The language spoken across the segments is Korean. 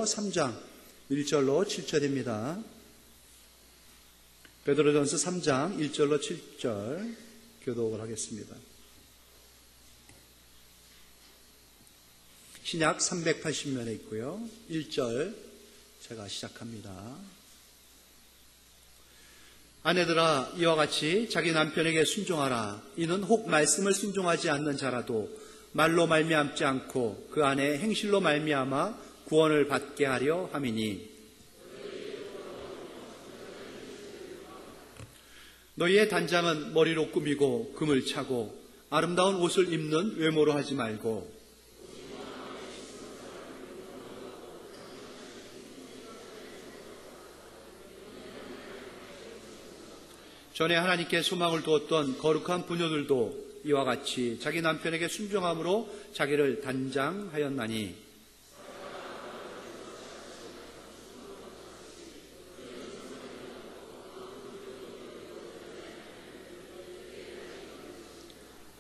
3장 1절로 7절입니다. 베드로전서 3장 1절로 7절 교독을 하겠습니다. 신약 380면에 있고요. 1절 제가 시작합니다. 아내들아, 이와 같이 자기 남편에게 순종하라. 이는 혹 말씀을 순종하지 않는 자라도 말로 말미암지 않고 그 안에 행실로 말미암아 구원을 받게 하려 함이니, 너희의 단장은 머리로 꾸미고 금을 차고 아름다운 옷을 입는 외모로 하지 말고, 전에 하나님께 소망을 두었던 거룩한 부녀들도 이와 같이 자기 남편에게 순종함으로 자기를 단장하였나니,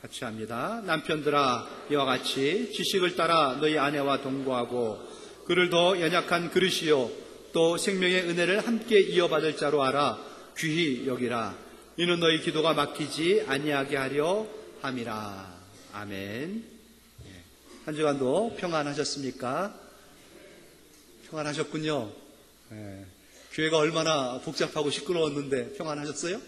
같이 합니다. 남편들아, 이와 같이 지식을 따라 너희 아내와 동거하고 그를 더 연약한 그릇이요 또 생명의 은혜를 함께 이어받을 자로 알아 귀히 여기라. 이는 너희 기도가 막히지 아니하게 하려 함이라. 아멘. 한 주간도 평안하셨습니까? 평안하셨군요. 교회가 얼마나 복잡하고 시끄러웠는데 평안하셨어요?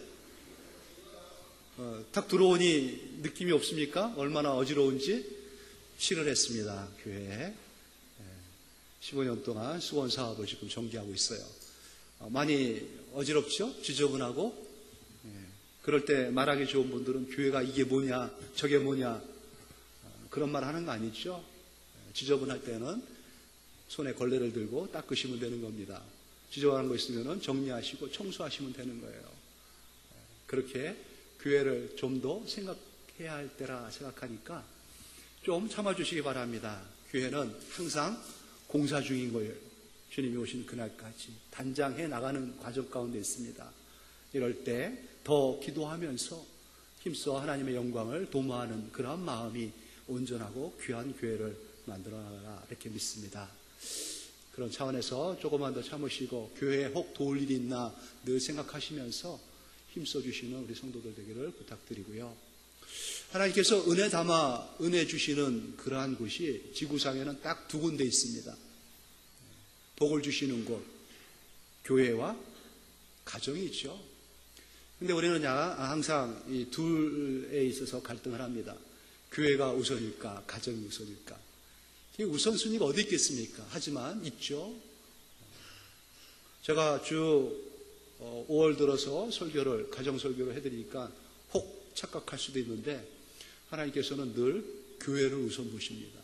딱 들어오니 느낌이 없습니까? 얼마나 어지러운지. 치열했습니다. 교회에 15년 동안 수원 사업을 지금 전개하고 있어요. 많이 어지럽죠? 지저분하고. 그럴 때 말하기 좋은 분들은 교회가 이게 뭐냐 저게 뭐냐 그런 말 하는 거 아니죠? 지저분할 때는 손에 걸레를 들고 닦으시면 되는 겁니다. 지저분한 거 있으면 정리하시고 청소하시면 되는 거예요. 그렇게 교회를 좀 더 생각해야 할 때라 생각하니까 좀 참아주시기 바랍니다. 교회는 항상 공사 중인 거예요. 주님이 오신 그날까지 단장해 나가는 과정 가운데 있습니다. 이럴 때 더 기도하면서 힘써 하나님의 영광을 도모하는 그런 마음이 온전하고 귀한 교회를 만들어 나가라 이렇게 믿습니다. 그런 차원에서 조금만 더 참으시고 교회에 혹 도울 일이 있나 늘 생각하시면서 힘써 주시는 우리 성도들 되기를 부탁드리고요. 하나님께서 은혜 담아 은혜 주시는 그러한 곳이 지구상에는 딱 두 군데 있습니다. 복을 주시는 곳, 교회와 가정이 있죠. 근데 우리는 항상 이 둘에 있어서 갈등을 합니다. 교회가 우선일까, 가정이 우선일까. 이 우선순위가 어디 있겠습니까? 하지만 있죠. 제가 주 5월 들어서 설교를, 가정 설교를 해드리니까 혹 착각할 수도 있는데 하나님께서는 늘 교회를 우선 보십니다.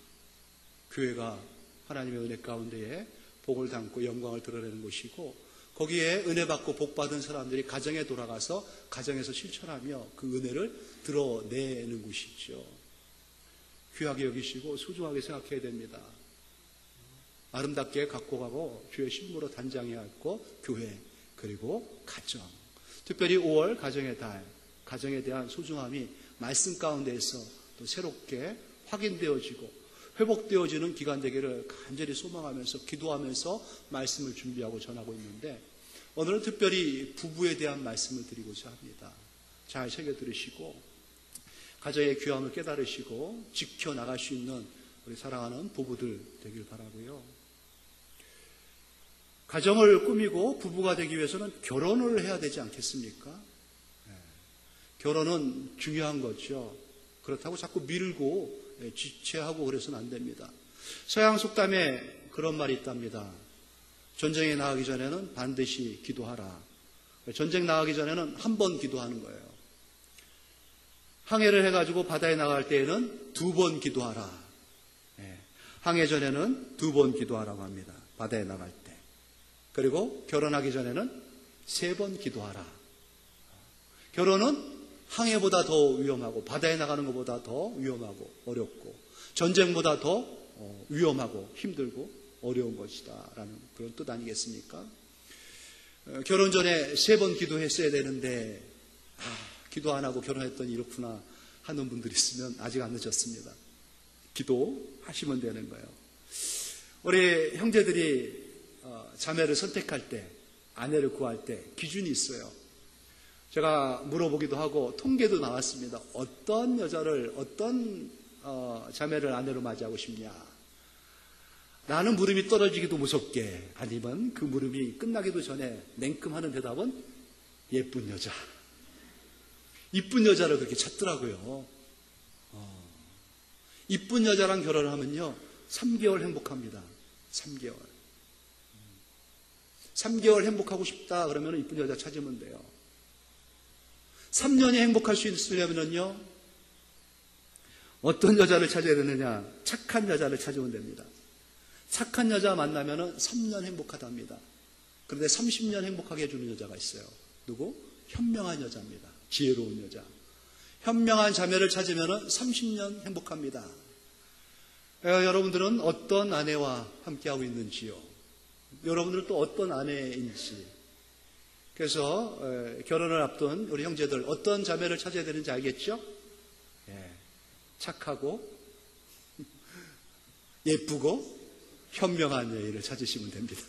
교회가 하나님의 은혜 가운데에 복을 담고 영광을 드러내는 곳이고, 거기에 은혜 받고 복 받은 사람들이 가정에 돌아가서 가정에서 실천하며 그 은혜를 드러내는 곳이죠. 귀하게 여기시고 소중하게 생각해야 됩니다. 아름답게 갖고 가고 주의 신부로 단장해야 할고 교회, 그리고 가정. 특별히 5월 가정의 달, 가정에 대한 소중함이 말씀 가운데에서 또 새롭게 확인되어지고 회복되어지는 기간 되기를 간절히 소망하면서 기도하면서 말씀을 준비하고 전하고 있는데, 오늘은 특별히 부부에 대한 말씀을 드리고자 합니다. 잘 새겨 들으시고 가정의 귀함을 깨달으시고 지켜나갈 수 있는 우리 사랑하는 부부들 되길 바라고요. 가정을 꾸미고 부부가 되기 위해서는 결혼을 해야 되지 않겠습니까? 결혼은 중요한 거죠. 그렇다고 자꾸 밀고 지체하고 그래서는 안 됩니다. 서양 속담에 그런 말이 있답니다. 전쟁에 나가기 전에는 반드시 기도하라. 전쟁 나가기 전에는 한 번 기도하는 거예요. 항해를 해가지고 바다에 나갈 때에는 2번 기도하라. 항해 전에는 2번 기도하라고 합니다. 바다에 나갈 때. 그리고 결혼하기 전에는 3번 기도하라. 결혼은 항해보다 더 위험하고 바다에 나가는 것보다 더 위험하고 어렵고 전쟁보다 더 위험하고 힘들고 어려운 것이다 라는 그런 뜻 아니겠습니까? 결혼 전에 3번 기도했어야 되는데 기도 안 하고 결혼했더니 이렇구나 하는 분들이 있으면 아직 안 늦었습니다. 기도하시면 되는 거예요. 우리 형제들이 자매를 선택할 때, 아내를 구할 때 기준이 있어요. 제가 물어보기도 하고 통계도 나왔습니다. 어떤 여자를, 어떤 자매를 아내로 맞이하고 싶냐. 나는 물음이 떨어지기도 무섭게, 아니면 그 물음이 끝나기도 전에 냉큼하는 대답은 예쁜 여자. 이쁜 여자를 그렇게 찾더라고요. 이쁜 여자랑 결혼하면요 3개월 행복합니다. 3개월. 3개월 행복하고 싶다 그러면 이쁜 여자 찾으면 돼요. 3년이 행복할 수 있으려면요 어떤 여자를 찾아야 되느냐? 착한 여자를 찾으면 됩니다. 착한 여자 만나면 3년 행복하답니다. 그런데 30년 행복하게 해주는 여자가 있어요. 누구? 현명한 여자입니다. 지혜로운 여자. 현명한 자매를 찾으면 30년 행복합니다. 여러분들은 어떤 아내와 함께하고 있는지요? 여러분들은 또 어떤 아내인지. 그래서 결혼을 앞둔 우리 형제들 어떤 자매를 찾아야 되는지 알겠죠? 착하고 예쁘고 현명한 여인을 찾으시면 됩니다.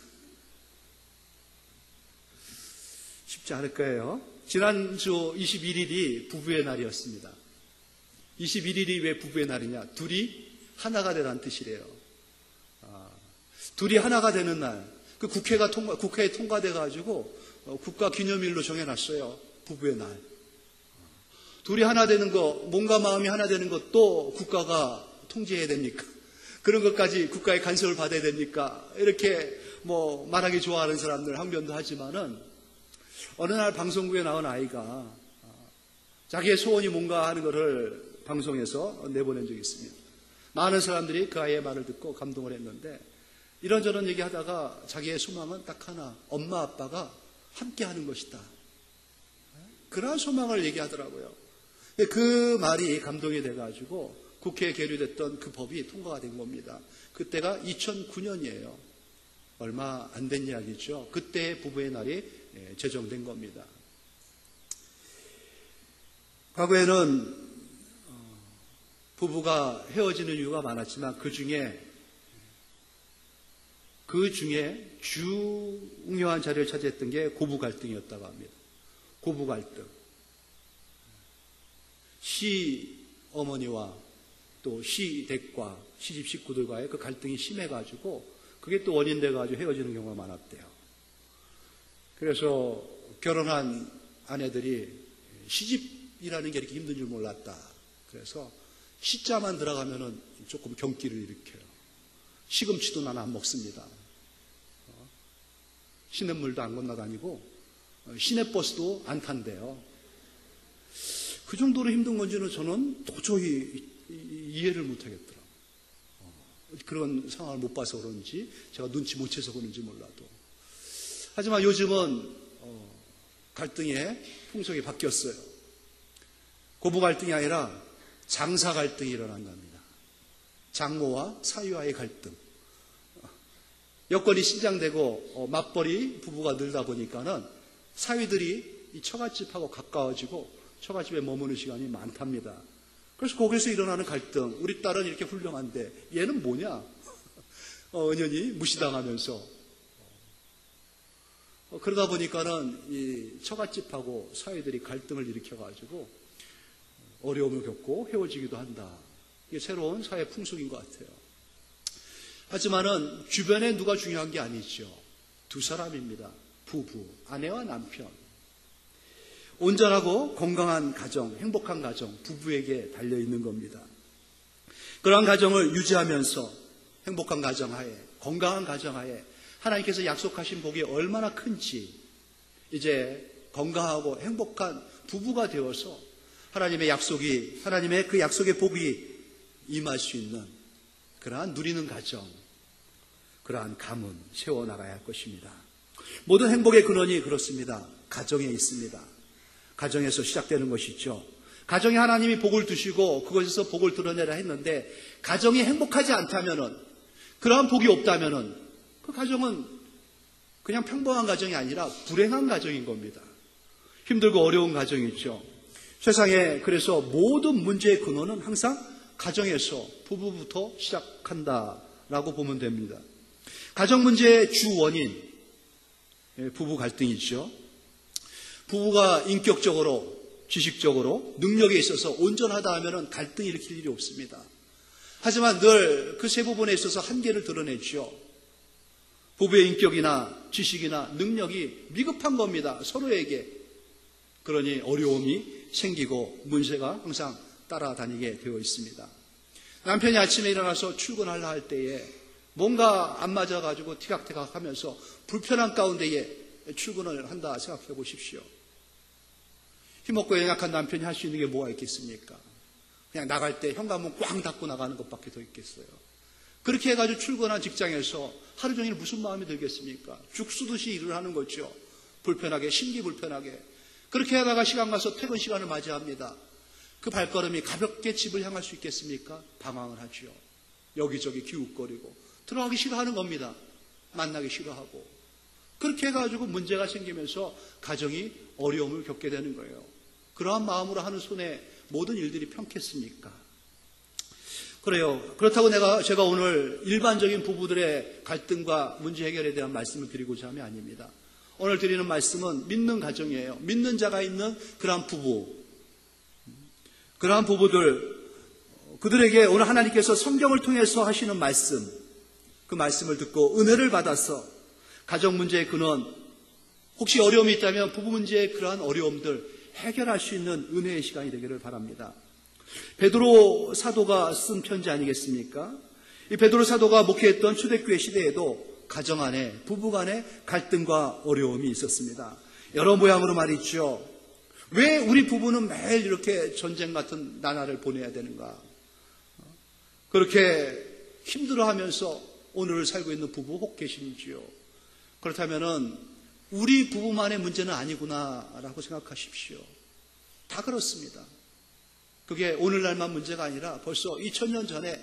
쉽지 않을 거예요. 지난주 21일이 부부의 날이었습니다. 21일이 왜 부부의 날이냐? 둘이 하나가 되라는 뜻이래요. 둘이 하나가 되는 날, 그 국회에 통과돼가지고 국가 기념일로 정해놨어요. 부부의 날. 둘이 하나 되는 거, 몸과 마음이 하나 되는 것도 국가가 통제해야 됩니까? 그런 것까지 국가의 간섭을 받아야 됩니까? 이렇게 말하기 좋아하는 사람들 항변도 하지만은 어느 날 방송국에 나온 아이가 자기의 소원이 뭔가 하는 것을 방송에서 내보낸 적이 있습니다. 많은 사람들이 그 아이의 말을 듣고 감동을 했는데 이런저런 얘기하다가 자기의 소망은 딱 하나, 엄마 아빠가 함께 하는 것이다. 그러한 소망을 얘기하더라고요. 그 말이 감동이 돼가지고 국회에 계류됐던 그 법이 통과가 된 겁니다. 그때가 2009년이에요. 얼마 안 된 이야기죠. 그때 부부의 날이 제정된 겁니다. 과거에는 부부가 헤어지는 이유가 많았지만 그 중에 중요한 자리를 차지했던 게 고부 갈등이었다고 합니다. 고부 갈등. 시어머니와 또 시댁과 시집 식구들과의 그 갈등이 심해가지고 그게 또 원인 돼가지고 헤어지는 경우가 많았대요. 그래서 결혼한 아내들이 시집이라는 게 이렇게 힘든 줄 몰랐다. 그래서 시자만 들어가면은 조금 경기를 일으켜요. 시금치도 나는 안 먹습니다. 시냇물도 안 건너다니고 시내버스도 안 탄대요. 그 정도로 힘든 건지는 저는 도저히 이해를 못하겠더라고요. 그런 상황을 못 봐서 그런지 제가 눈치 못 채서 그런지 몰라도. 하지만 요즘은 갈등의 풍속이 바뀌었어요. 고부 갈등이 아니라 장사 갈등이 일어난답니다. 장모와 사위와의 갈등. 여건이 신장되고 맞벌이 부부가 늘다 보니까는 사위들이 이 처갓집하고 가까워지고 처갓집에 머무는 시간이 많답니다. 그래서 거기서 일어나는 갈등. 우리 딸은 이렇게 훌륭한데 얘는 뭐냐? 은연히 무시당하면서 그러다 보니까는 이 처갓집하고 사위들이 갈등을 일으켜가지고 어려움을 겪고 헤어지기도 한다. 이게 새로운 사회 풍속인 것 같아요. 하지만은 주변에 누가 중요한 게 아니죠. 두 사람입니다. 부부, 아내와 남편. 온전하고 건강한 가정, 행복한 가정, 부부에게 달려있는 겁니다. 그러한 가정을 유지하면서 행복한 가정하에, 건강한 가정하에 하나님께서 약속하신 복이 얼마나 큰지 이제 건강하고 행복한 부부가 되어서 하나님의 그 약속의 복이 임할 수 있는 그러한 누리는 가정, 그러한 가문 세워나가야 할 것입니다. 모든 행복의 근원이 그렇습니다. 가정에 있습니다. 가정에서 시작되는 것이죠. 가정에 하나님이 복을 두시고 그것에서 복을 드러내라 했는데 가정이 행복하지 않다면은, 그러한 복이 없다면은 그 가정은 그냥 평범한 가정이 아니라 불행한 가정인 겁니다. 힘들고 어려운 가정이죠. 세상에 그래서 모든 문제의 근원은 항상 가정에서, 부부부터 시작한다라고 보면 됩니다. 가정 문제의 주 원인, 부부 갈등이죠. 부부가 인격적으로, 지식적으로, 능력에 있어서 온전하다 하면 갈등이 일으킬 일이 없습니다. 하지만 늘 그 세 부분에 있어서 한계를 드러내죠. 부부의 인격이나 지식이나 능력이 미흡한 겁니다. 서로에게. 그러니 어려움이 생기고 문제가 항상 따라다니게 되어 있습니다. 남편이 아침에 일어나서 출근하려 할 때에 뭔가 안 맞아가지고 티각태각 하면서 불편한 가운데에 출근을 한다 생각해 보십시오. 힘없고 연약한 남편이 할 수 있는 게 뭐가 있겠습니까? 그냥 나갈 때 현관문 꽝 닫고 나가는 것밖에 더 있겠어요. 그렇게 해가지고 출근한 직장에서 하루 종일 무슨 마음이 들겠습니까? 죽쓰듯이 일을 하는 거죠. 불편하게, 심기불편하게. 그렇게 하다가 시간 가서 퇴근 시간을 맞이합니다. 그 발걸음이 가볍게 집을 향할 수 있겠습니까? 방황을 하죠. 여기저기 기웃거리고 들어가기 싫어하는 겁니다. 만나기 싫어하고. 그렇게 해가지고 문제가 생기면서 가정이 어려움을 겪게 되는 거예요. 그러한 마음으로 하는 손에 모든 일들이 편겠습니까? 그래요. 그렇다고 제가 오늘 일반적인 부부들의 갈등과 문제 해결에 대한 말씀을 드리고자 함이 아닙니다. 오늘 드리는 말씀은 믿는 가정이에요. 믿는 자가 있는 그러한 부부, 그러한 부부들, 그들에게 오늘 하나님께서 성경을 통해서 하시는 말씀, 그 말씀을 듣고 은혜를 받아서 가정 문제의 근원, 혹시 어려움이 있다면 부부 문제의 그러한 어려움들 해결할 수 있는 은혜의 시간이 되기를 바랍니다. 베드로 사도가 쓴 편지 아니겠습니까? 이 베드로 사도가 목회했던 초대교회 시대에도 가정 안에, 부부 간에 갈등과 어려움이 있었습니다. 여러 모양으로 말이죠. 왜 우리 부부는 매일 이렇게 전쟁 같은 나날을 보내야 되는가? 그렇게 힘들어하면서 오늘을 살고 있는 부부 혹 계시지요. 그렇다면은 우리 부부만의 문제는 아니구나라고 생각하십시오. 다 그렇습니다. 그게 오늘날만 문제가 아니라 벌써 2000년 전에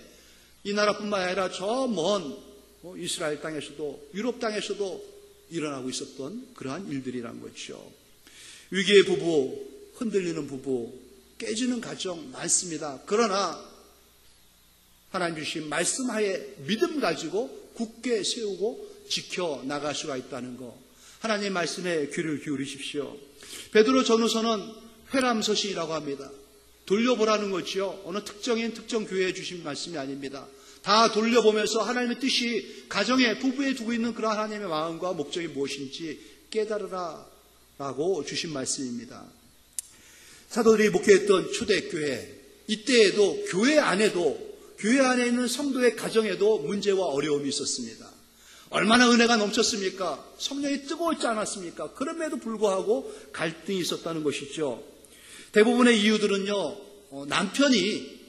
이 나라뿐만 아니라 저 먼 이스라엘 땅에서도 유럽 땅에서도 일어나고 있었던 그러한 일들이란 거죠. 위기의 부부, 흔들리는 부부, 깨지는 가정 많습니다. 그러나 하나님 주신 말씀하에 믿음 가지고 굳게 세우고 지켜나갈 수가 있다는 거, 하나님의 말씀에 귀를 기울이십시오. 베드로 전후서는 회람서신이라고 합니다. 돌려보라는 거지요. 어느 특정 교회에 주신 말씀이 아닙니다. 다 돌려보면서 하나님의 뜻이 가정에, 부부에 두고 있는 그런 하나님의 마음과 목적이 무엇인지 깨달으라 라고 주신 말씀입니다. 사도들이 목회했던 초대교회, 이때에도 교회 안에 있는 성도의 가정에도 문제와 어려움이 있었습니다. 얼마나 은혜가 넘쳤습니까? 성령이 뜨거웠지 않았습니까? 그럼에도 불구하고 갈등이 있었다는 것이죠. 대부분의 이유들은요, 남편이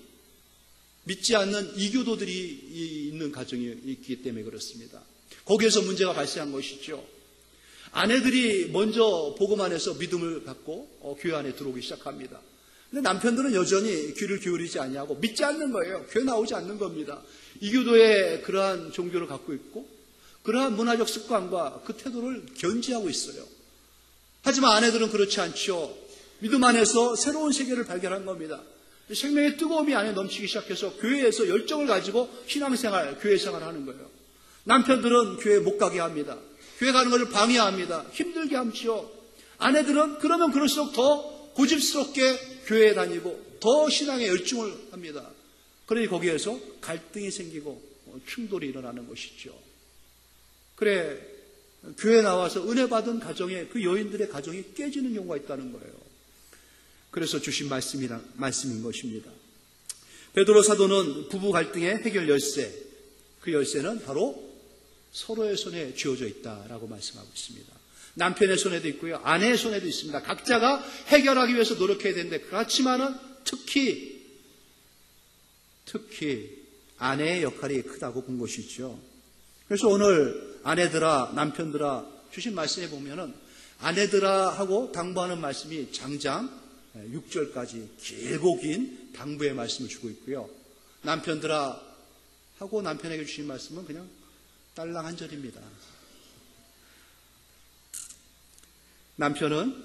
믿지 않는 이교도들이 있는 가정이 있기 때문에 그렇습니다. 거기에서 문제가 발생한 것이죠. 아내들이 먼저 복음 안에서 믿음을 갖고 교회 안에 들어오기 시작합니다. 근데 남편들은 여전히 귀를 기울이지 아니하고 믿지 않는 거예요. 교회 나오지 않는 겁니다. 이교도의 그러한 종교를 갖고 있고 그러한 문화적 습관과 그 태도를 견지하고 있어요. 하지만 아내들은 그렇지 않죠. 믿음 안에서 새로운 세계를 발견한 겁니다. 생명의 뜨거움이 안에 넘치기 시작해서 교회에서 열정을 가지고 신앙생활, 교회생활을 하는 거예요. 남편들은 교회 못 가게 합니다. 교회 가는 것을 방해합니다. 힘들게 함지요. 아내들은 그러면 그럴수록 더 고집스럽게 교회에 다니고 더 신앙에 열중을 합니다. 그러니 거기에서 갈등이 생기고 충돌이 일어나는 것이죠. 그래, 교회 나와서 은혜 받은 가정에 그 여인들의 가정이 깨지는 경우가 있다는 거예요. 그래서 주신 말씀인 것입니다. 베드로 사도는 부부 갈등의 해결 열쇠, 그 열쇠는 바로 서로의 손에 쥐어져 있다라고 말씀하고 있습니다. 남편의 손에도 있고요, 아내의 손에도 있습니다. 각자가 해결하기 위해서 노력해야 되는데, 그렇지만은 특히 아내의 역할이 크다고 본 것이죠. 그래서 오늘 아내들아, 남편들아 주신 말씀에 보면은 아내들아 하고 당부하는 말씀이 장장 6절까지 길고 긴 당부의 말씀을 주고 있고요. 남편들아 하고 남편에게 주신 말씀은 그냥 딸랑 한 절입니다. 남편은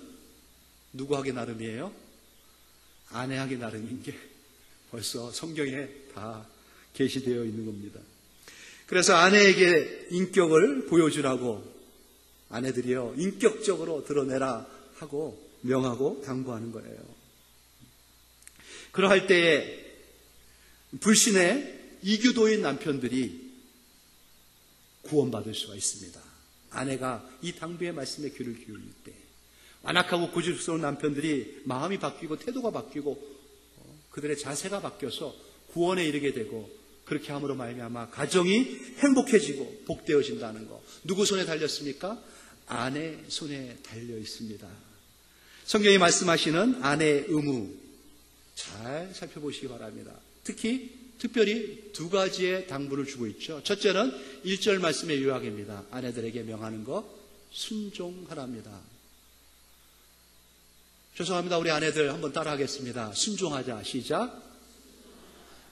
누구 하기 나름이에요? 아내 하기 나름인 게 벌써 성경에 다 게시되어 있는 겁니다. 그래서 아내에게 인격을 보여주라고 아내들이여 인격적으로 드러내라 하고 명하고 당부하는 거예요. 그러할 때에 불신의 이교도인 남편들이 구원받을 수가 있습니다. 아내가 이 당부의 말씀에 귀를 기울일 때 완악하고 고집스러운 남편들이 마음이 바뀌고 태도가 바뀌고 그들의 자세가 바뀌어서 구원에 이르게 되고 그렇게 함으로 말미암아 가정이 행복해지고 복되어진다는 것. 누구 손에 달렸습니까? 아내 손에 달려 있습니다. 성경이 말씀하시는 아내의 의무 잘 살펴보시기 바랍니다. 특별히 두 가지의 당부를 주고 있죠. 첫째는 1절 말씀의 요약입니다. 아내들에게 명하는 것 순종하랍니다. 죄송합니다. 우리 아내들 한번 따라하겠습니다. 순종하자. 시작.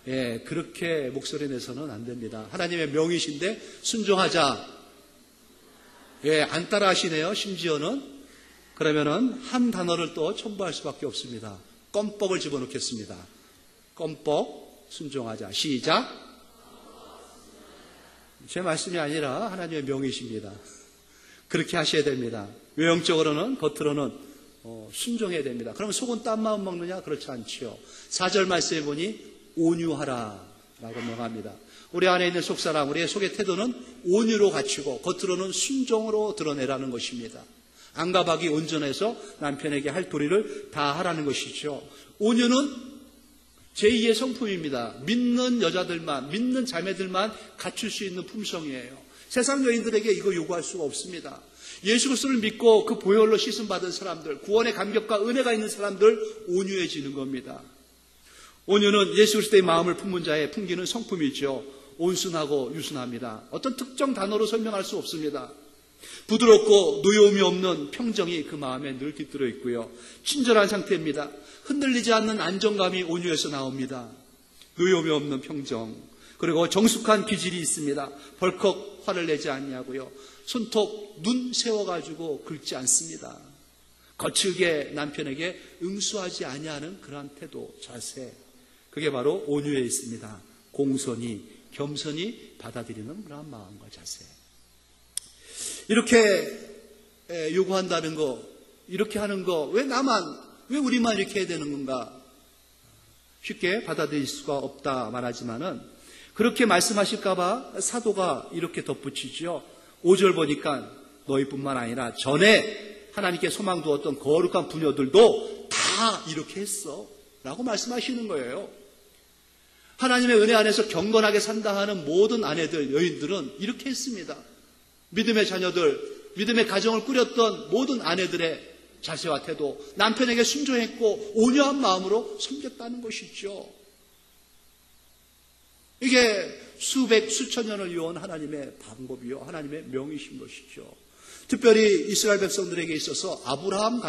예, 그렇게 목소리 내서는 안 됩니다. 하나님의 명이신데 순종하자. 예, 안 따라하시네요. 심지어는. 그러면은 한 단어를 또 첨부할 수밖에 없습니다. 껌뻑을 집어넣겠습니다. 껌뻑 순종하자. 시작. 제 말씀이 아니라 하나님의 명이십니다. 그렇게 하셔야 됩니다. 외형적으로는 겉으로는 순종해야 됩니다. 그러면 속은 딴 마음 먹느냐? 그렇지 않지요. 4절 말씀에 보니 온유하라 라고 명합니다. 우리 안에 있는 속사람, 우리의 속의 태도는 온유로 갖추고 겉으로는 순종으로 드러내라는 것입니다. 안과 박이 온전해서 남편에게 할 도리를 다 하라는 것이죠. 온유는 제2의 성품입니다. 믿는 여자들만, 믿는 자매들만 갖출 수 있는 품성이에요. 세상 여인들에게 이거 요구할 수가 없습니다. 예수 그리스도를 믿고 그 보혈로 씻음 받은 사람들, 구원의 감격과 은혜가 있는 사람들 온유해지는 겁니다. 온유는 예수 그리스도의 마음을 품은 자의 풍기는 성품이죠. 온순하고 유순합니다. 어떤 특정 단어로 설명할 수 없습니다. 부드럽고 노여움이 없는 평정이 그 마음에 늘 깃들어 있고요. 친절한 상태입니다. 흔들리지 않는 안정감이 온유에서 나옵니다. 노여움이 없는 평정, 그리고 정숙한 기질이 있습니다. 벌컥 화를 내지 않냐고요. 손톱, 눈 세워가지고 긁지 않습니다. 거칠게 남편에게 응수하지 아니하는 그러한 태도, 자세, 그게 바로 온유에 있습니다. 공손히, 겸손히 받아들이는 그러한 마음과 자세. 이렇게 요구한다는 거, 이렇게 하는 거, 왜 우리만 이렇게 해야 되는 건가? 쉽게 받아들일 수가 없다 말하지만은, 그렇게 말씀하실까봐 사도가 이렇게 덧붙이죠. 5절 보니까 너희뿐만 아니라 전에 하나님께 소망 두었던 거룩한 부녀들도 다 이렇게 했어 라고 말씀하시는 거예요. 하나님의 은혜 안에서 경건하게 산다 하는 모든 아내들, 여인들은 이렇게 했습니다. 믿음의 자녀들, 믿음의 가정을 꾸렸던 모든 아내들의 자세와 태도, 남편에게 순종했고 온유한 마음으로 섬겼다는 것이죠. 이게 수백, 수천 년을 이어온 하나님의 방법이요, 하나님의 명이신 것이죠. 특별히 이스라엘 백성들에게 있어서 아브라함은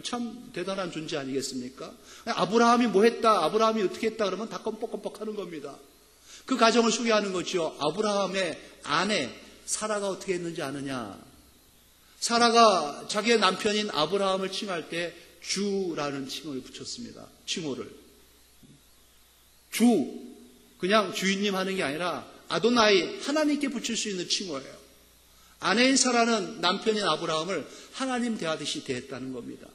참 대단한 존재 아니겠습니까? 아브라함이 뭐 했다, 아브라함이 어떻게 했다 그러면 다 껌뻑껌뻑 하는 겁니다. 그 가정을 소개하는 거죠. 아브라함의 아내 사라가 어떻게 했는지 아느냐? 사라가 자기의 남편인 아브라함을 칭할 때 주라는 칭을 붙였습니다. 칭호를. 주, 그냥 주인님 하는 게 아니라 아도나이, 하나님께 붙일 수 있는 칭호예요. 아내인 사라는 남편인 아브라함을 하나님 대하듯이 대했다는 겁니다.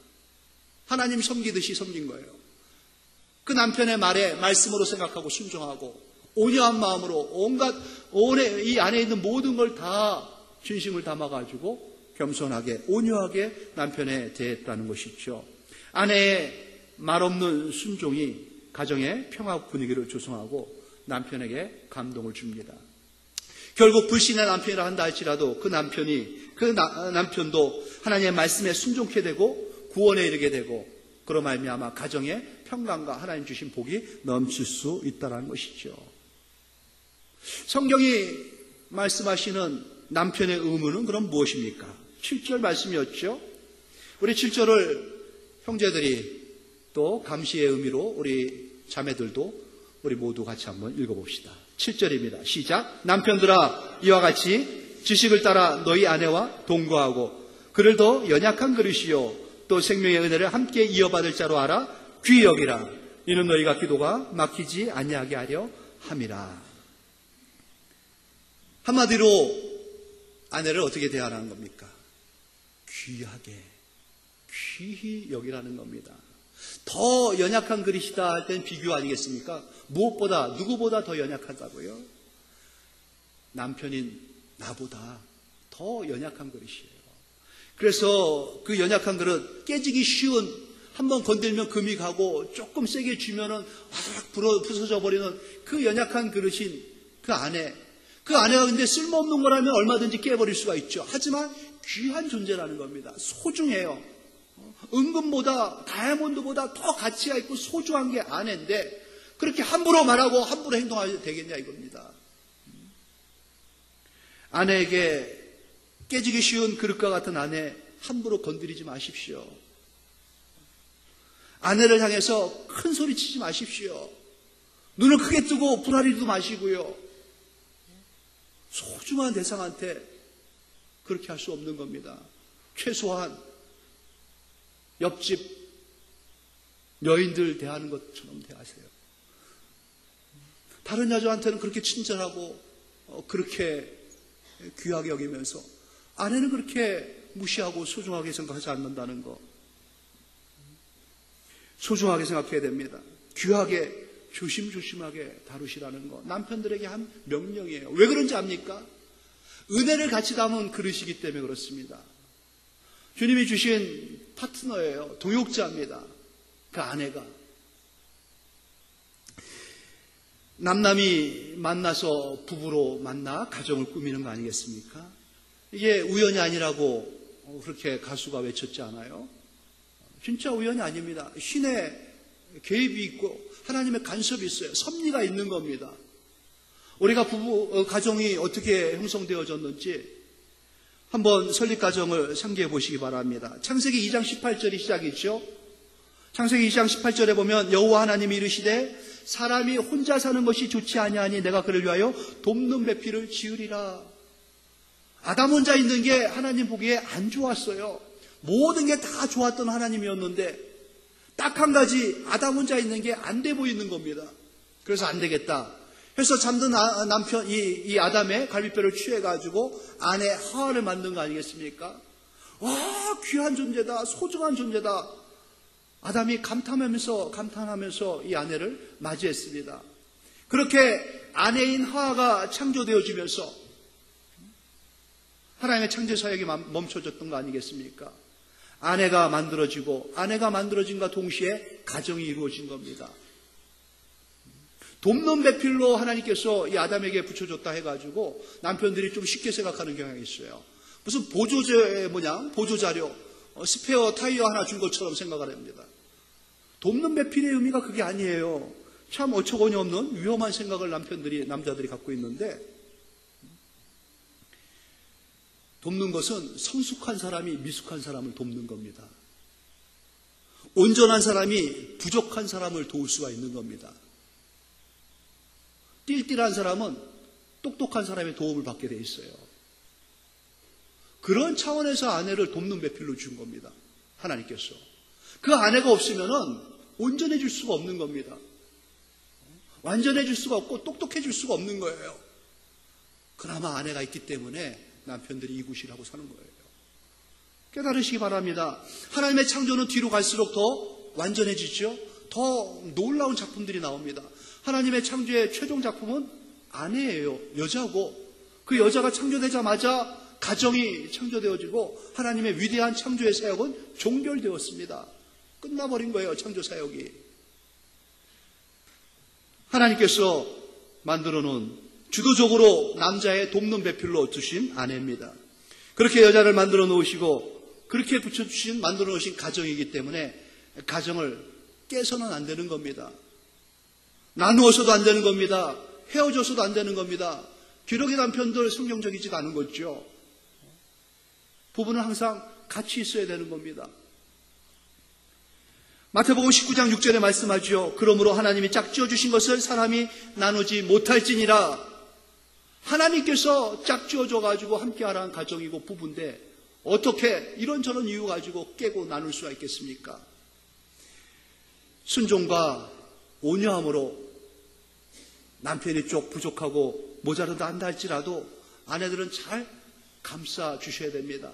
하나님 섬기듯이 섬긴 거예요. 그 남편의 말에 말씀으로 생각하고 순종하고 온유한 마음으로 이 안에 있는 모든 걸 다 진심을 담아가지고 겸손하게 온유하게 남편에 대했다는 것이죠. 아내의 말없는 순종이 가정의 평화 분위기를 조성하고 남편에게 감동을 줍니다. 결국 불신의 남편이라 한다 할지라도 그 남편도 하나님의 말씀에 순종케 되고 구원에 이르게 되고 그로 말미암아 가정의 평강과 하나님 주신 복이 넘칠 수 있다는 것이죠. 성경이 말씀하시는 남편의 의무는 그럼 무엇입니까? 7절 말씀이었죠. 우리 7절을 형제들이 또 감시의 의미로 우리 자매들도 우리 모두 같이 한번 읽어봅시다. 7절입니다. 시작. 남편들아 이와 같이 지식을 따라 너희 아내와 동거하고 그를 더 연약한 그릇이요 또 생명의 은혜를 함께 이어받을 자로 알아 귀히 여기라. 이는 너희가 기도가 막히지 아니하게 하려 함이라. 한마디로 아내를 어떻게 대하라는 겁니까? 귀하게, 귀히 여기라는 겁니다. 더 연약한 그릇이다 할 땐 비교 아니겠습니까? 무엇보다, 누구보다 더 연약하다고요? 남편인 나보다 더 연약한 그릇이에요. 그래서 그 연약한 그릇, 깨지기 쉬운, 한번 건들면 금이 가고 조금 세게 주면은 와삭 부서져 버리는 그 연약한 그릇인 그 아내. 그 아내가 근데 쓸모없는 거라면 얼마든지 깨버릴 수가 있죠. 하지만 귀한 존재라는 겁니다. 소중해요. 은금보다, 다이아몬드보다 더 가치가 있고 소중한 게 아내인데 그렇게 함부로 말하고 함부로 행동하셔도 되겠냐 이겁니다. 아내에게 깨지기 쉬운 그릇과 같은 아내 함부로 건드리지 마십시오. 아내를 향해서 큰 소리 치지 마십시오. 눈을 크게 뜨고 불아리도 마시고요. 소중한 대상한테 그렇게 할 수 없는 겁니다. 최소한 옆집 여인들 대하는 것처럼 대하세요. 다른 여자한테는 그렇게 친절하고 그렇게 귀하게 여기면서 아내는 그렇게 무시하고 소중하게 생각하지 않는다는 거. 소중하게 생각해야 됩니다. 귀하게 조심조심하게 다루시라는 거. 남편들에게 한 명령이에요. 왜 그런지 압니까? 은혜를 같이 담은 그릇이기 때문에 그렇습니다. 주님이 주신 파트너예요. 동역자입니다. 그 아내가. 남남이 만나서 부부로 만나 가정을 꾸미는 거 아니겠습니까? 이게 우연이 아니라고 그렇게 가수가 외쳤지 않아요? 진짜 우연이 아닙니다. 신의 개입이 있고 하나님의 간섭이 있어요. 섭리가 있는 겁니다. 우리가 부부 가정이 어떻게 형성되어졌는지 한번 설립 가정을 상기해 보시기 바랍니다. 창세기 2장 18절이 시작이죠. 창세기 2장 18절에 보면 여호와 하나님이 이르시되 사람이 혼자 사는 것이 좋지 아니하니 내가 그를 위하여 돕는 배필을 지으리라. 아담 혼자 있는 게 하나님 보기에 안 좋았어요. 모든 게 다 좋았던 하나님이었는데 딱 한 가지 아담 혼자 있는 게 안 돼 보이는 겁니다. 그래서 안 되겠다. 그래서 잠든 남편 이 아담의 갈비뼈를 취해가지고 아내 하와를 만든 거 아니겠습니까? 와, 귀한 존재다, 소중한 존재다. 아담이 감탄하면서 이 아내를 맞이했습니다. 그렇게 아내인 하와가 창조되어지면서 하나님의 창조 사역이 멈춰졌던 거 아니겠습니까? 아내가 만들어지고 아내가 만들어진과 동시에 가정이 이루어진 겁니다. 돕는 배필로 하나님께서 이 아담에게 붙여줬다 해가지고 남편들이 좀 쉽게 생각하는 경향이 있어요. 무슨 보조자료, 스페어 타이어 하나 준 것처럼 생각을 합니다. 돕는 배필의 의미가 그게 아니에요. 참 어처구니 없는 위험한 생각을 남자들이 갖고 있는데, 돕는 것은 성숙한 사람이 미숙한 사람을 돕는 겁니다. 온전한 사람이 부족한 사람을 도울 수가 있는 겁니다. 띨띨한 사람은 똑똑한 사람의 도움을 받게 돼 있어요. 그런 차원에서 아내를 돕는 배필로 준 겁니다. 하나님께서. 그 아내가 없으면은 온전해질 수가 없는 겁니다. 완전해질 수가 없고 똑똑해질 수가 없는 거예요. 그나마 아내가 있기 때문에 남편들이 이구실하고 사는 거예요. 깨달으시기 바랍니다. 하나님의 창조는 뒤로 갈수록 더 완전해지죠. 더 놀라운 작품들이 나옵니다. 하나님의 창조의 최종 작품은 아내예요. 여자고, 그 여자가 창조되자마자 가정이 창조되어지고 하나님의 위대한 창조의 사역은 종결되었습니다. 끝나버린 거예요. 창조 사역이. 하나님께서 만들어 놓은 주도적으로 남자의 돕는 배필로 두신 아내입니다. 그렇게 여자를 만들어 놓으시고 그렇게 붙여주신 만들어 놓으신 가정이기 때문에 가정을 깨서는 안 되는 겁니다. 나누어서도 안 되는 겁니다. 헤어져서도 안 되는 겁니다. 기록의 남편들 성경적이지가 않은 거죠. 부부는 항상 같이 있어야 되는 겁니다. 마태복음 19장 6절에 말씀하죠. 그러므로 하나님이 짝지어 주신 것을 사람이 나누지 못할지니라. 하나님께서 짝지어 줘가지고 함께하라는 가정이고 부부인데 어떻게 이런저런 이유 가지고 깨고 나눌 수가 있겠습니까? 순종과 온유함으로 남편이 쪽 부족하고 모자르다 한다 할지라도 아내들은 잘 감싸 주셔야 됩니다.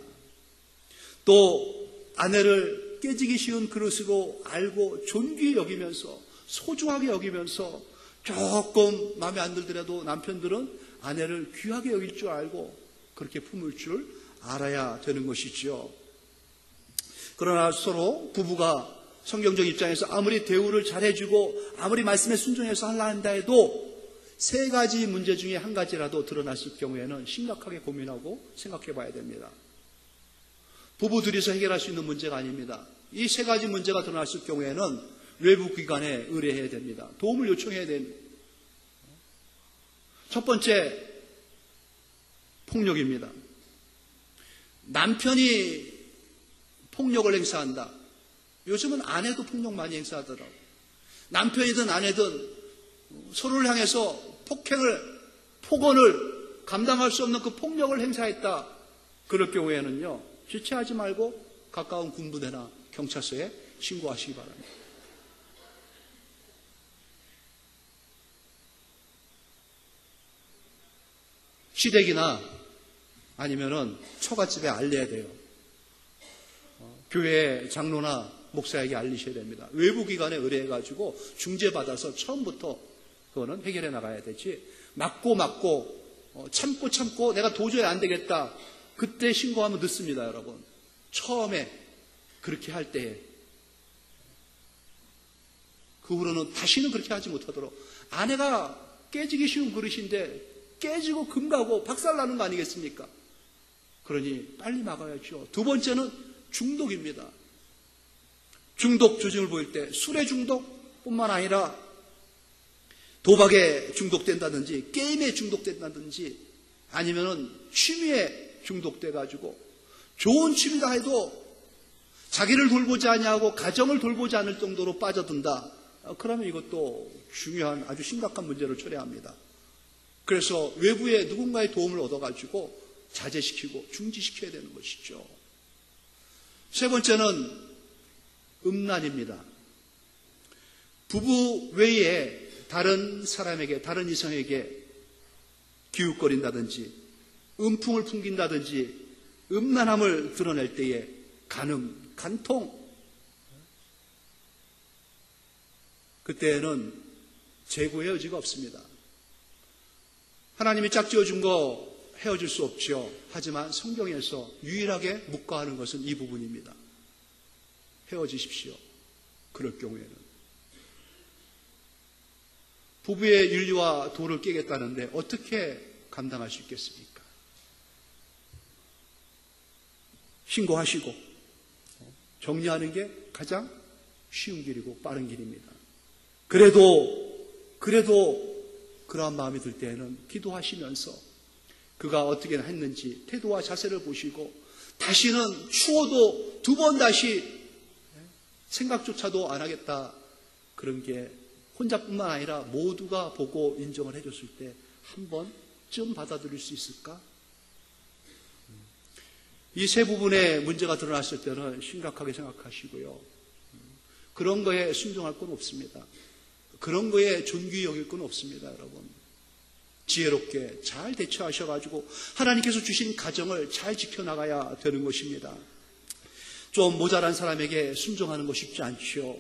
또 아내를 깨지기 쉬운 그릇으로 알고 존귀히 여기면서 소중하게 여기면서 조금 마음에 안 들더라도 남편들은 아내를 귀하게 여길 줄 알고 그렇게 품을 줄 알아야 되는 것이지요. 그러나 서로 부부가 성경적 입장에서 아무리 대우를 잘해주고 아무리 말씀에 순종해서 하려 한다 해도 세 가지 문제 중에 한 가지라도 드러났을 경우에는 심각하게 고민하고 생각해 봐야 됩니다. 부부 둘이서 해결할 수 있는 문제가 아닙니다. 이 세 가지 문제가 드러났을 경우에는 외부 기관에 의뢰해야 됩니다. 도움을 요청해야 됩니다. 첫 번째, 폭력입니다. 남편이 폭력을 행사한다. 요즘은 아내도 폭력 많이 행사하더라고요. 남편이든 아내든 서로를 향해서 폭언을 감당할 수 없는 그 폭력을 행사했다. 그럴 경우에는요, 지체하지 말고 가까운 군부대나 경찰서에 신고하시기 바랍니다. 시댁이나 아니면은 처갓집에 알려야 돼요. 교회 장로나 목사에게 알리셔야 됩니다. 외부 기관에 의뢰해가지고 중재받아서 처음부터 그거는 해결해 나가야 되지. 막고 참고 내가 도저히 안 되겠다. 그때 신고하면 늦습니다, 여러분. 처음에 그렇게 할 때에. 그 후로는 다시는 그렇게 하지 못하도록. 아내가 깨지기 쉬운 그릇인데 깨지고 금가고 박살나는 거 아니겠습니까? 그러니 빨리 막아야죠. 두 번째는 중독입니다. 중독 조짐을 보일 때 술의 중독뿐만 아니라 도박에 중독된다든지 게임에 중독된다든지 아니면은 취미에 중독돼가지고 좋은 취미다 해도 자기를 돌보지 아니하고 가정을 돌보지 않을 정도로 빠져든다. 그러면 이것도 중요한 아주 심각한 문제를 초래합니다. 그래서 외부에 누군가의 도움을 얻어가지고 자제시키고 중지시켜야 되는 것이죠. 세 번째는 음란입니다. 부부 외에 다른 사람에게, 다른 이성에게 기웃거린다든지 음풍을 풍긴다든지 음란함을 드러낼 때에 간음, 간통, 그때에는 재고의 여지가 없습니다. 하나님이 짝지어준 거 헤어질 수 없죠. 하지만 성경에서 유일하게 묵과하는 것은 이 부분입니다. 헤어지십시오. 그럴 경우에는. 부부의 윤리와 도를 깨겠다는데 어떻게 감당할 수 있겠습니까? 신고하시고 정리하는 게 가장 쉬운 길이고 빠른 길입니다. 그래도 그러한 마음이 들 때에는 기도하시면서 그가 어떻게 했는지 태도와 자세를 보시고 다시는 추워도 두 번 다시 생각조차도 안 하겠다. 그런 게 혼자뿐만 아니라 모두가 보고 인정을 해줬을 때 한 번쯤 받아들일 수 있을까? 이 세 부분의 문제가 드러났을 때는 심각하게 생각하시고요. 그런 거에 순종할 건 없습니다. 그런 거에 존귀히 여길 건 없습니다, 여러분. 지혜롭게 잘 대처하셔가지고 하나님께서 주신 가정을 잘 지켜나가야 되는 것입니다. 좀 모자란 사람에게 순종하는 거 쉽지 않죠.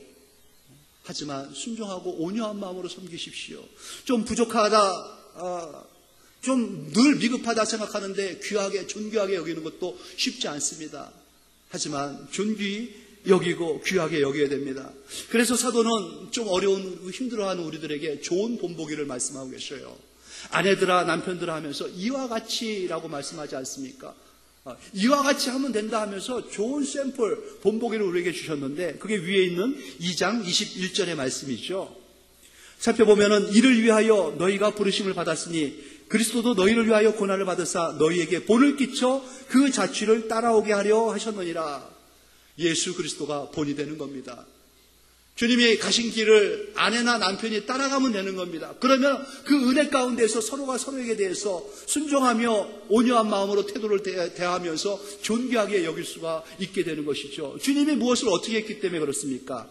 하지만 순종하고 온유한 마음으로 섬기십시오. 좀 부족하다, 좀 늘 미급하다 생각하는데 귀하게, 존귀하게 여기는 것도 쉽지 않습니다. 하지만 존귀히 여기고 귀하게 여겨야 됩니다. 그래서 사도는 좀 어려운, 힘들어하는 우리들에게 좋은 본보기를 말씀하고 계셔요. 아내들아, 남편들아 하면서 이와 같이라고 말씀하지 않습니까? 이와 같이 하면 된다 하면서 좋은 샘플, 본보기를 우리에게 주셨는데 그게 위에 있는 2장 21절의 말씀이죠. 살펴보면은 이를 위하여 너희가 부르심을 받았으니 그리스도도 너희를 위하여 고난을 받으사 너희에게 본을 끼쳐 그 자취를 따라오게 하려 하셨느니라. 예수 그리스도가 본이 되는 겁니다. 주님이 가신 길을 아내나 남편이 따라가면 되는 겁니다. 그러면 그 은혜 가운데서 서로가 서로에게 대해서 순종하며 온유한 마음으로 태도를 대하면서 존귀하게 여길 수가 있게 되는 것이죠. 주님이 무엇을 어떻게 했기 때문에 그렇습니까?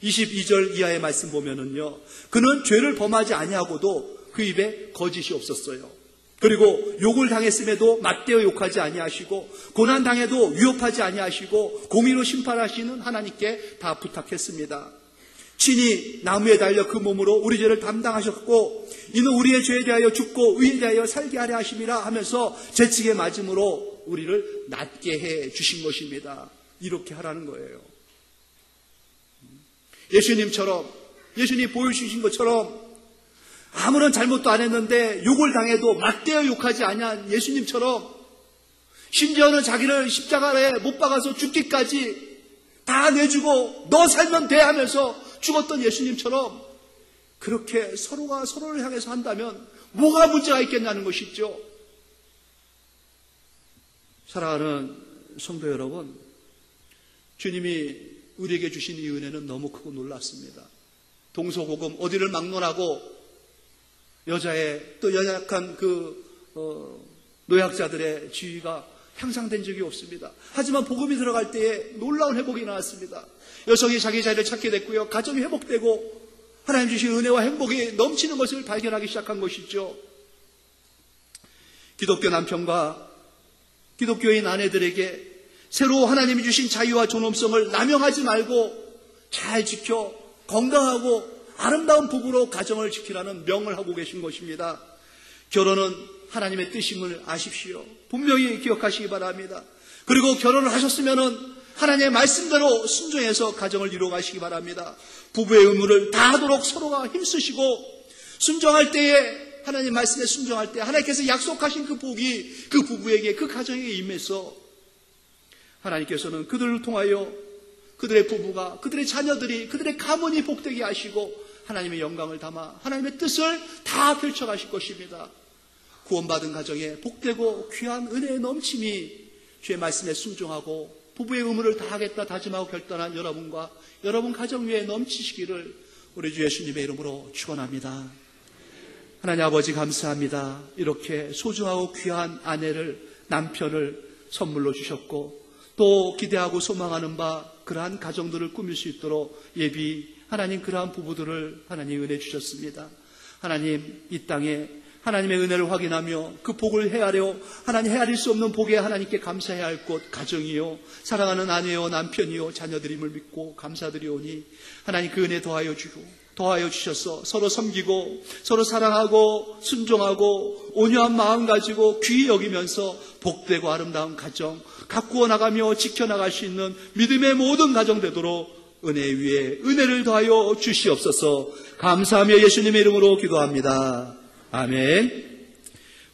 22절 이하의 말씀 보면은요, 그는 죄를 범하지 아니하고도 그 입에 거짓이 없었어요. 그리고 욕을 당했음에도 맞대어 욕하지 아니하시고 고난 당해도 위협하지 아니하시고 공의로 심판하시는 하나님께 다 부탁했습니다. 친히 나무에 달려 그 몸으로 우리 죄를 담당하셨고 이는 우리의 죄에 대하여 죽고 의에 대하여 살게 하려 하심이라 하면서 재치게 맞음으로 우리를 낫게 해 주신 것입니다. 이렇게 하라는 거예요. 예수님처럼, 예수님이 보여주신 것처럼 아무런 잘못도 안 했는데 욕을 당해도 맞대어 욕하지 아니한 예수님처럼, 심지어는 자기를 십자가에 못 박아서 죽기까지 다 내주고 너 살면 돼 하면서 죽었던 예수님처럼 그렇게 서로가 서로를 향해서 한다면 뭐가 문제가 있겠냐는 것이죠. 사랑하는 성도 여러분, 주님이 우리에게 주신 이 은혜는 너무 크고 놀랍습니다. 동서고금 어디를 막론하고 여자의 또 연약한 노약자들의 지위가 향상된 적이 없습니다. 하지만 복음이 들어갈 때에 놀라운 회복이 나왔습니다. 여성이 자기 자리를 찾게 됐고요. 가정이 회복되고 하나님 주신 은혜와 행복이 넘치는 것을 발견하기 시작한 것이죠. 기독교 남편과 기독교인 아내들에게 새로 하나님이 주신 자유와 존엄성을 남용하지 말고 잘 지켜 건강하고 아름다운 부부로 가정을 지키라는 명을 하고 계신 것입니다. 결혼은 하나님의 뜻임을 아십시오. 분명히 기억하시기 바랍니다. 그리고 결혼을 하셨으면은 하나님의 말씀대로 순종해서 가정을 이루어가시기 바랍니다. 부부의 의무를 다하도록 서로가 힘쓰시고 순종할 때에 하나님 말씀에 순종할 때 하나님께서 약속하신 그 복이 그 부부에게 그 가정에게 임해서 하나님께서는 그들을 통하여 그들의 부부가 그들의 자녀들이 그들의 가문이 복되게 하시고 하나님의 영광을 담아 하나님의 뜻을 다 펼쳐가실 것입니다. 구원받은 가정에 복되고 귀한 은혜의 넘침이 주의 말씀에 순종하고 부부의 의무를 다하겠다 다짐하고 결단한 여러분과 여러분 가정 위에 넘치시기를 우리 주 예수님의 이름으로 축원합니다. 하나님 아버지 감사합니다. 이렇게 소중하고 귀한 아내를 남편을 선물로 주셨고 또 기대하고 소망하는 바 그러한 가정들을 꾸밀 수 있도록 하나님 그러한 부부들을 하나님 은혜 주셨습니다. 하나님 이 땅에 하나님의 은혜를 확인하며 그 복을 헤아려 하나님 헤아릴 수 없는 복에 하나님께 감사해야 할 곳 가정이요 사랑하는 아내요 남편이요 자녀들임을 믿고 감사드리오니 하나님 그 은혜 더하여 주셔서 서로 섬기고 서로 사랑하고 순종하고 온유한 마음 가지고 귀히 여기면서 복되고 아름다운 가정 가꾸어 나가며 지켜나갈 수 있는 믿음의 모든 가정 되도록 은혜 위에 은혜를 더하여 주시옵소서. 감사하며 예수님의 이름으로 기도합니다. 아멘.